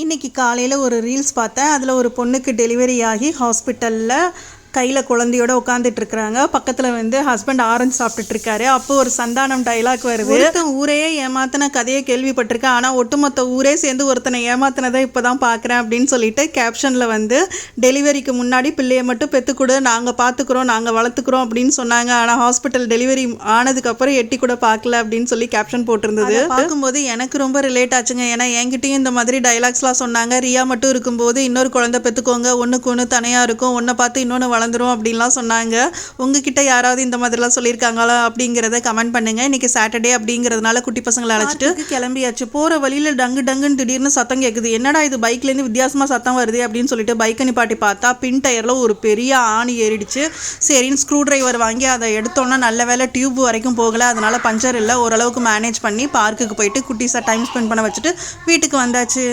இன்றைக்கி காலையில் ஒரு ரீல்ஸ் பார்த்தேன். அதில் ஒரு பொண்ணுக்கு டெலிவரி ஆகி ஹாஸ்பிட்டலில் கையில் குழந்தையோட உட்காந்துட்ருக்குறாங்க. பக்கத்தில் ஹஸ்பண்ட் ஆரஞ்சு சாப்பிட்டுட்ருக்காரு. அப்போ ஒரு சந்தானம் டைலாக் வருது. ஒருத்தன் ஊரையே ஏமாத்தின கதையை கேள்விப்பட்டிருக்கேன், ஆனால் ஒட்டுமொத்த ஊரே சேர்ந்து ஒருத்தனை ஏமாத்தினதை இப்போ தான் பார்க்குறேன் அப்படின்னு சொல்லிட்டு கேப்ஷனில் டெலிவரிக்கு முன்னாடி பிள்ளையை மட்டும் பெற்றுக்கூட நாங்கள் பார்த்துக்குறோம், நாங்கள் வளர்த்துக்குறோம் அப்படின்னு சொன்னாங்க. ஆனால் ஹாஸ்பிட்டல் டெலிவரி ஆனதுக்கப்புறம் எட்டி கூட பார்க்கல அப்படின்னு சொல்லி கேப்ஷன் போட்டிருந்தது. பார்க்கும்போது எனக்கு ரொம்ப ரிலேட் ஆச்சுங்க. ஏன்னா என்கிட்டையும் இந்த மாதிரி டைலாக்ஸ்லாம் சொன்னாங்க. ரியா மட்டும் இருக்கும்போது இன்னொரு குழந்தை பெற்றுக்கோங்க, ஒன்றுக்கு ஒன்று தனியாக இருக்கும், ஒன்றை பார்த்து இன்னொன்று வளர்ந்துரும் அப்படின்லாம் சொன்னாங்க. உங்ககிட்ட யாராவது இந்த மாதிரிலாம் சொல்லியிருக்காங்களா அப்படிங்கிறத கமெண்ட் பண்ணுங்க. இன்னைக்கு சாட்டர்டே அப்படிங்கிறதுனால குட்டி பசங்களை அழைச்சிட்டு கிளம்பியாச்சு. போகிற வழியில் டங்கு டங்குன்னு திடீர்னு சத்தம் கேட்குது. என்னடா இது பைக்லேருந்து வித்தியாசமாக சத்தம் வருது அப்படின்னு சொல்லிட்டு பைக்கை நிப்பாட்டி பார்த்தா பின் டயரில் ஒரு பெரிய ஆணி ஏறிடுச்சு. சரின்னு ஸ்க்ரூ டிரைவர் வாங்கி அதை எடுத்தோன்னா நல்ல வேலை டியூப் வரைக்கும் போகலை, அதனால பஞ்சர் இல்லை. ஓரளவுக்கு மேனேஜ் பண்ணி பார்க்குக்கு போயிட்டு குட்டீஸாக டைம் ஸ்பெண்ட் பண்ண வச்சுட்டு வீட்டுக்கு வந்தாச்சு.